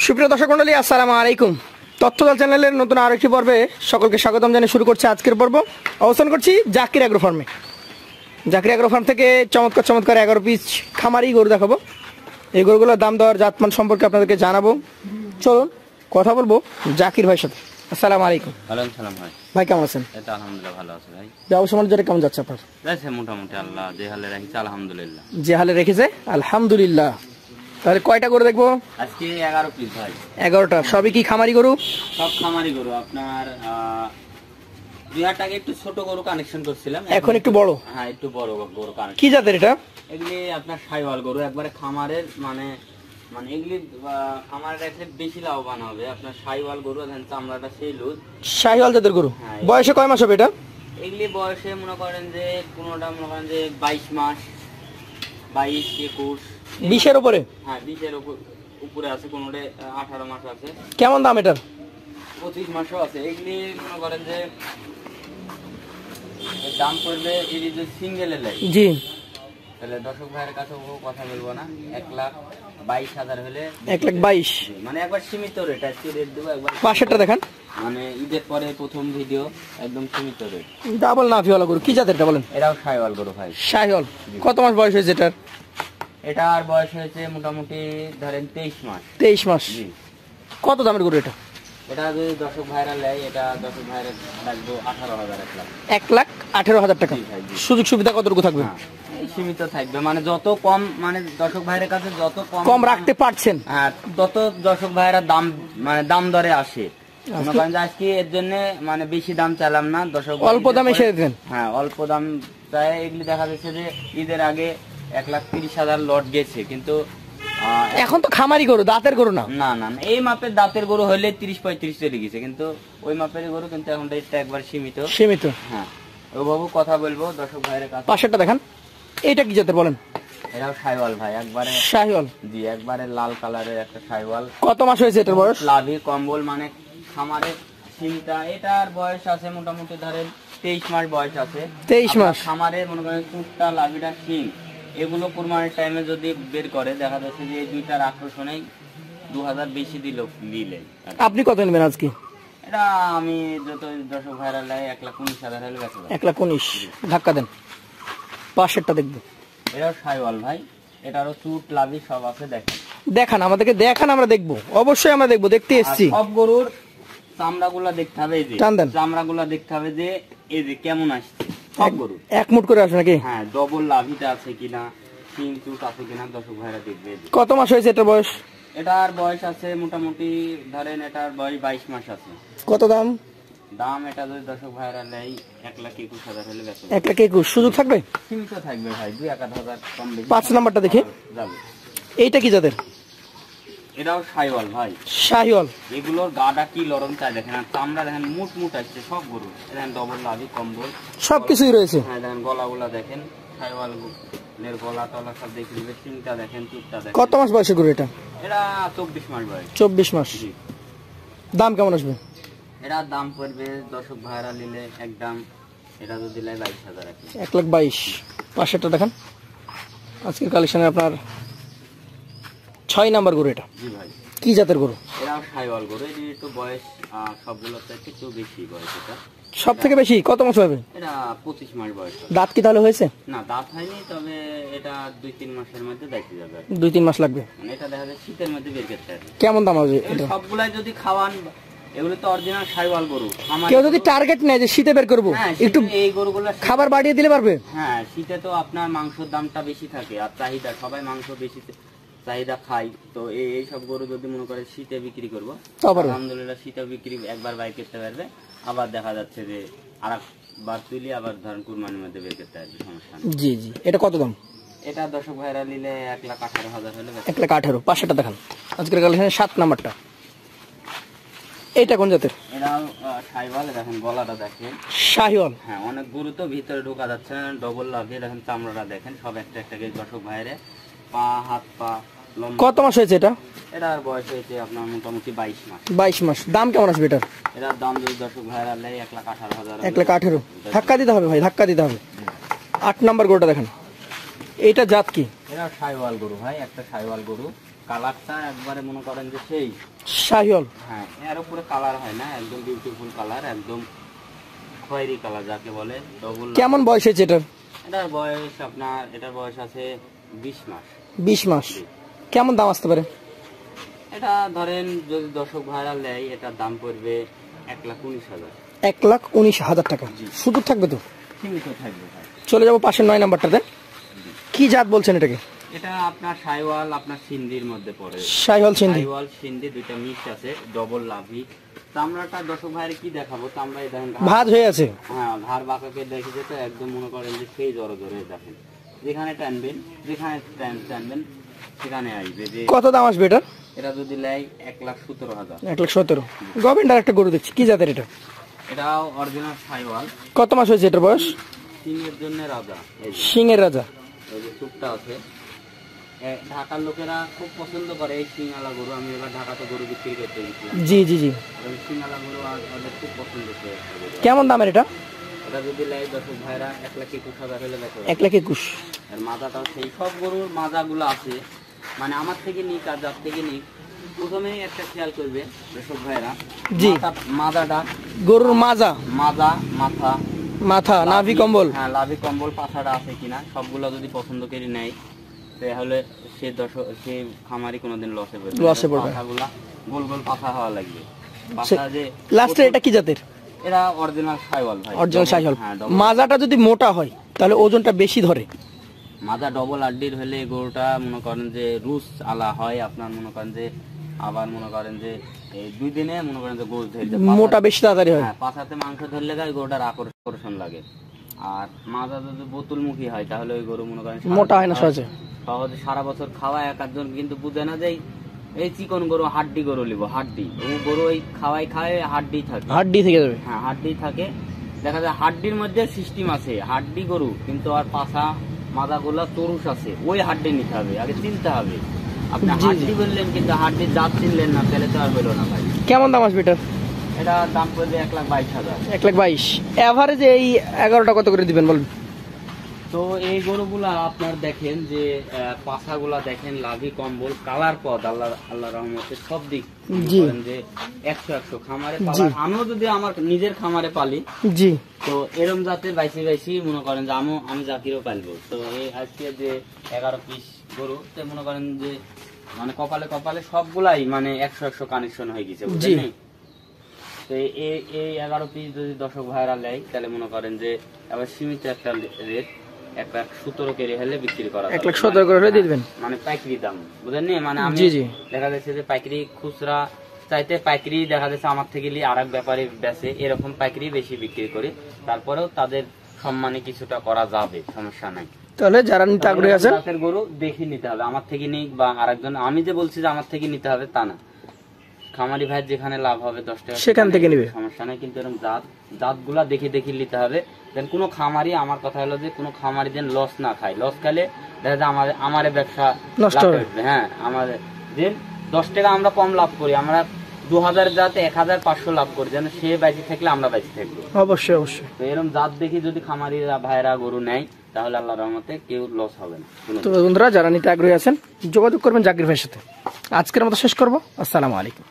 সুপ্রিয় দর্শক মণ্ডলী, আসসালামু আলাইকুম। তথ্যদল চ্যানেলের নতুন আরেকটি পর্বে সকলকে স্বাগতম জানিয়ে শুরু করছে আজকের পর্ব। অবস্থান করছি জাকির অ্যাগ্রো ফার্মে। জাকির অ্যাগ্রো ফার্ম থেকে চমৎকার 11 পিস খামারি গরু দেখাবো। এই গরুগুলোর দাম দর জাতমান সম্পর্কে আপনাদেরকে জানাবো। চলুন কথা বলবো জাকির ভাইয়ের সাথে। আসসালামু আলাইকুম। ওয়ালাইকুম সালাম ভাই। ভাই কেমন আছেন? এটা আলহামদুলিল্লাহ ভালো আছে ভাই। ব্যবসা বাণিজ্য কেমন যাচ্ছে আপনার? যাচ্ছে মোটামুটি, আল্লাহ যে হালে রেখেছে আলহামদুলিল্লাহ। যে হালে রেখেছে আলহামদুলিল্লাহ। তাহলে কয়টা গরু দেখবো আজকে? 11 পিস ভাই। 11টা। সবই কি খামারি গরু? সব খামারি গরু। আপনার 2000 টাকা একটু ছোট গরু কানেকশন করছিলাম, এখন একটু বড়। হ্যাঁ একটু বড় গরু কানেকশন। কি জাতের এটা? এগুলি আপনার শাইওয়াল গরু, একবারে খামারের মানে এগুলি খামারে রাখলে বেশি লাভবান হবে। আপনার শাইওয়াল গরু দেখেন, চামড়াটা সেই লুজ। শাহিওয়াল জাতের গরু। বয়সে কয় মাস হবে এটা? এগুলি বয়সে মনে করেন যে কোনোটা মনে করেন যে 22 মাস, 22, 21, 20-এর উপরে। হ্যাঁ 20-এর উপরে আছে, কোনোটা 18 মাস আছে। কেমন দাম এটার? 25 মাসও আছে। এগুলি মনে করেন যে দাম পড়বে এই যে সিঙ্গেলের লাই। জি। তাহলে দর্শক ভাইয়ের কাছে কথা বলবো না, 1,22,000 হলে 1,22,000 মানে একবার সীমিত রেট। আজকে রেট দেবো একবার। পাশেরটা দেখান। মানে ঈদের পরে প্রথম ভিডিও, একদম সীমিত রেট। ডাবল নাভিওয়ালা গরু। কি জাতের এটা বলেন? এটাও শাইওয়াল গরু ভাই। শাহিওয়াল। কত মাস বয়স হয়েছে এটার? এটার বয়স হয়েছে মোটামুটি ধরেন 23 মাস। 23 মাস। জি। কত দামের গরু এটা? এটা যদি দর্শক ভাইরা নেয়, এটা দর্শক ভাইরা লাগবে 18,000। 1,18,000 টাকা। জি ভাই, জি। সুযোগ সুবিধা কতটুকু থাকবে? এই সীমিত থাকবে, মানে যত কম, মানে দর্শক ভাইয়ের কাছে যত কম রাখতে পারছেন, তত দর্শক ভাইরা দাম মানে দাম দরে আসে। মনে করেন যে আজকে এর জন্য মানে বেশি দাম চাইলাম না, দর্শক অল্প দামে ছেড়ে দেন। হ্যাঁ অল্প দাম চাই। এগুলি দেখা যাচ্ছে যে ঈদের আগে 1,30,000 লট গেছে, কিন্তু এখন তো খামারি গরু, দাঁতের গরু না। না না না, এই মাপের দাঁতের গরু হলে 30-35 চলে গেছে, কিন্তু ওই মাপের গরু কিন্তু এখন এটা একবার সীমিত। হ্যাঁ ওইভাবে কথা বলবো দর্শক ভাইয়ের কাছে। পাশেরটা দেখান। এটা কি জাতের বলেন? এটাও শাইওয়াল ভাই, একবারে শাহিওয়াল। জি, একবারে লাল কালারের একটা শাইওয়াল। কত মাস হয়েছে এটার বয়স? লাভি কম্বল, মানে খামারের সিংটা। এটার বয়স আছে মোটামুটি ধরেন 23 মাস বয়স আছে। 23 মাস। খামারে মনে করেন চুটটা, লাভিটা, সিং, এগুলো কুরবানির টাইমে যদি বের করে দেখা যাচ্ছে যে এই দুইটার আকর্ষণেই 2,000 বেশি দিলে। আপনি কত নেবেন আজকে? এটা আমি যত দর্শক ভাইরা লাই 1,19,000 হলে বেচা যাবে। 1,19,000 ধাক্কা দেন। পাশেরটা দেখবো। এটাও শাইওয়াল ভাই, এটারও চুট, লাভি সব আছে। দেখান আমাদেরকে, দেখান, আমরা দেখবো। অবশ্যই আমরা দেখবো, দেখতে এসেছি। সব গরুর চামড়াগুলা দেখতে হবে, এই যে টান দেন। চামড়াগুলা দেখতে হবে যে এই যে কেমন আসছে সব গরু। এক মুঠ করে আসে নাকি? হ্যাঁ ডবল লাভিটা আছে কিনা, সিং চুট আছে কিনা দর্শক ভাইরা দেখবে। কত মাস হয়েছে এটার বয়স? এটার বয়স আছে মোটামুটি ধরেন এটার বয়স 22 মাস আছে। কত দাম? দাম এটা যদি দর্শক ভাইরা নেয় 1,21,000 হলে বেচা যাবে। 1,21,000 সুযোগ থাকবে? সীমিত থাকবে ভাই, 2-1,000 কম বেশি। 5 নাম্বারটা দেখি যাবে। এইটা কি জাতের? এটাও শাইওয়াল ভাই। শাহিওয়াল। এগুলোর গাটা কি লরম চাই দেখেন, আর চামড়া দেখেন মুট আসছে সব গরু। দেখেন ডবল লাভি কম্বল সবকিছুই রয়েছে। হ্যাঁ দেখেন গলাগুলা দেখেন, শাইওয়াল এর গলা টলা সব দেখে নেবে। সিংটা দেখেন, চুটটা দেখেন। কত মাস বয়সের গরু এটা? এটা 24 মাস বয়স। 24 মাস। দাম কেমন আসবে? এটার দাম পড়বে দর্শক ভাইরা নিলে একদম, এটা যদি লাই 22,000 আছে। 1,22,000। পাশেরটা দেখান। আজকের কালেকশনে আপনার 6 নাম্বার গরু এটা। জি ভাই। কি জাতের গরু? এটাও শাইওয়াল গরু। এর একটু বয়স সবগুলোর থেকে একটু বেশি বয়স। এটা সব থেকে বেশি কত মাস হবে? এটা 25 মাস বয়স। দাঁত কি তাহলে হয়েছে? না দাঁত হয়নি, তবে এটা 2-3 মাসের মধ্যে দেখতে যাবে। 2-3 মাস লাগবে। মানে এটা দেখা যায় শীতের মধ্যে বের করতে হবে। কেমন দাম হবে এটা? সবগুলাই যদি খাওয়ান, এগুলো তো অরিজিনাল শাইওয়াল গরু। কেউ যদি টার্গেট নেয় যে শীতে বের করবো, একটু এই গরুগুলো খাবার বাড়িয়ে দিলে পারবে। হ্যাঁ শীতে তো আপনার মাংসের দামটা বেশি থাকে, আর চাহিদা সবাই মাংস বেশি চাহিদা খাই। তো এই সব গরু যদি মনে করে শীতে বিক্রি করবো, আলহামদুলিল্লাহ শীতে বিক্রি একবার বাই করতে পারবে। আবার দেখা যাচ্ছে যে আরেকবার তুলি আবার ধরেন কুরবানির মধ্যে বের করতে পারবে, সমস্যা নেই। জি জি। এটা কত দাম? এটা দর্শক ভাইরা নিলে 1,18,000 হলে। 1,18,000। পাশেরটা দেখান। আজকের কালেকশনে 7 নাম্বারটা। এটা কোন জাতের? এটা শাইওয়াল। দেখেন গলাটা দেখেন, শাহিওয়াল। হ্যাঁ অনেক গরু তো ভিতরে ঢোকা যাচ্ছে না, ডবল লাভে। দেখেন চামড়াটা দেখেন সব একটা একটা দর্শক ভাইরে, পা হাত পা লম্বা। কত মাস হয়েছে এটা? এটার বয়স হয়েছে আপনার মোটামুটি 22 মাস। 22 মাস। দাম কেমন আসবে এটার? এটার দাম যদি দর্শক ভাইরা নেয় 1,18,000। 1,18,000। ধাক্কা দিতে হবে ভাই, ধাক্কা দিতে হবে। 8 নাম্বার গরুটা দেখেন। এটা জাত কি? এটা শাইওয়াল গরু ভাই, একটা শাইওয়াল গরু। কালারটা একবারে মনে করেন যে সেই শাহিওয়াল। হ্যাঁ, এর উপরে কালার হয় না, একদম বিউটিফুল কালার, একদম খয়েরি কালার যাকে বলে ডবল। কেমন বয়স হয়েছে এটার? এটার বয়স আপনার, এটার বয়স আছে 20 মাস। 20 মাস। কেমন দাম আসতে পারে? এটা ধরেন যদি দর্শক ভাইরা নেয়, এটার দাম পড়বে 1,19,000। 1,19,000 টাকা। সুযোগ থাকবে তো? সীমিত থাকবে ভাই। চলে যাবো পাশের 9 নাম্বারটাতে। কি জাত বলছেন এটাকে? এটা আপনার শাইওয়াল, আপনার সিন্ধির মধ্যে পড়ে। শাইওয়াল সিন্ধি। শাইওয়াল সিন্ধি দুইটা মিক্স আছে, ডবল লাভি। চামড়াটা দর্শক ভাইরা কি দেখাবো, চামড়া এই দেখেন ভাঁজ হয়ে আছে। হ্যাঁ, ধার বাঁকাকে দেখে যেতে একদম মনে করেন যে সেই জড়ো জড়ো দেখেন, যেখানে টানবেন, যেখানে টানবেন সেখানে আসবে। যে কত দাম আসবে এটা? এটা যদি নেয় 1,17,000। 1,17,000। গভর্নমেন্ট একটা গরু দেখছি, কি জাতের এটা? এটাও অরিজিনাল শাইওয়াল। কত মাস হয়েছে এটার বয়স? সিংহের জন্য রাজা। এই যে সিংহের রাজা। এই যে চুপটা আছে, ঢাকার লোকেরা খুব পছন্দ করে এই সিংহালা গরু। আমি এবার ঢাকাতে গরু বিক্রি করতে গেছিলাম। জি জি জি। সিংহালা গরু আর ওদের খুব পছন্দ করে। কেমন দামের এটা? এটা যদি নেয় দর্শক ভাইরা 1,21,000 হলে দেখো। 1,21,000। আর মাজাটাও সেই সব গরুর মাজাগুলো আছে, মানে আমার থেকে নিক আর যার থেকে নিক, প্রথমেই একটা খেয়াল করবে দর্শক ভাইরা। জি। মাজাটা, গরুর মাজা, মাজা, মাথা, মাথা, নাভি কম্বল। হ্যাঁ, লাভি কম্বল, পাছাটা আছে কিনা সবগুলো যদি পছন্দ করে নেয়, তাহলে সে সে খামারি কোনোদিন লসে পড়বে। পাছাগুলা গোল গোল পাছা হওয়া লাগবে। পাছা যে লাস্টে এটা কি জাতের? এটা অরিজিনাল শাইওয়াল ভাই। অরিজিনাল শাইওয়াল। হ্যাঁ, মাজাটা যদি মোটা হয় তাহলে ওজনটা বেশি ধরে। মাজা ডবল আড্ডির হলে গরুটা মনে করেন যে রুস আলা হয় আপনার, মনে করেন যে আবার মনে করেন যে এই 2 দিনে মনে করেন যে গোশ ধরে মোটা বেশি তাড়াতাড়ি হয়। হ্যাঁ, পাছাতে মাংস ধরলে গায়ে গরুটার আকর্ষণ লাগে। আর মাজা যদি বোতলমুখী হয় তাহলে ওই গরু মনে করেন মোটা হয় না সহজে। সহজে সারা বছর খাওয়ায় একজন কিন্তু বুঝে না যে এই চিকন গরু হাড্ডি গরু লিব, হাড্ডি ও গরু ওই খাওয়াই হাড্ডি থাকে, হাড্ডি থেকে যাবে। হ্যাঁ, হাড্ডি থাকে। দেখা যায় হাড্ডির মধ্যে সিস্টেম আছে, হাড্ডি গরু কিন্তু আর পাছা মাজাগুলো তরুষ আছে, ওই হাড্ডি নিতে হবে, আগে চিনতে হবে। আপনি হাড্ডি বললেন কিন্তু হাড্ডির জাত চিনলেন না, তাহলে তো আর হলো না ভাই। কেমন দাম আসবে এটা? এটা দাম পড়বে 1,22,000। 1,22,000। এভারেজ এই 11টা কত করে দিবেন বলুন? তো এই গরুগুলা আপনার দেখেন যে পাছাগুলা দেখেন, লাভি কম্বল, কালার পদ, আল্লাহ রহমতে সব দিক বলেন যে 100 খামারে পালা। আমিও যদি আমার নিজের খামারে পালি, জি, তো এরম জাতের বাইশি মনে করেন যে আমি জাতিরও পালবো। তো এই আজকে যে 11 পিস গরু, তো মনে করেন যে মানে কপালে কপালে সবগুলাই মানে 100 কানেকশন হয়ে গেছে, বুঝলেন? তো এই 11 পিস যদি দর্শক ভাইরা নেয় তাহলে মনে করেন যে আবার সীমিত একটা রেট 1,17,000 করে হলে বিক্রি করা, 1,17,000 করে হলে দিয়ে দিবেন, মানে পাইকারি দাম, বুঝলেন? মানে আমি দেখা যাচ্ছে যে পাইকারি খুচরা চাইতে পাইকারি দেখা যাচ্ছে আমার থেকে আরেক ব্যাপারে বেচে, এরকম পাইকারি বেশি বিক্রি করি, তারপরেও তাদের সম্মানে কিছুটা করা যাবে, সমস্যা নাই। তাহলে যারা নিতে আগ্রহী আছেন জাতের গরু দেখে নিতে হবে, আমার থেকে নিক বা আরেকজন, আমি যে বলছি যে আমার থেকে নিতে হবে তা না, খামারি ভাই যেখানে লাভ হবে 10 টাকা সেখান থেকে নিবে, সমস্যা নাই। কিন্তু এরকম জাতগুলা দেখে দেখে নিতে হবে। দেন কোনো খামারি, আমার কথা হলো যে কোনো খামারি যেন লস না খায়, লস খাইলে দেখা যায় আমার ব্যবসা নষ্ট হবে। হ্যাঁ, আমাদের যে 10 টাকা আমরা কম লাভ করি, আমরা 2000 জাতে 1,500 লাভ করি, যেন সে বেঁচে থাকলে আমরা বেঁচে থাকবো। অবশ্যই অবশ্যই। তো এরকম জাত দেখি যদি খামারিরা ভাইরা গরু নেয় তাহলে আল্লাহর রহমতে কেউ লস হবে না। তো বন্ধুরা যারা নিতে আগ্রহী আছেন যোগাযোগ করবেন জাকির ভাইয়ের সাথে। আজকের মতো শেষ করবো। আসসালামু আলাইকুম।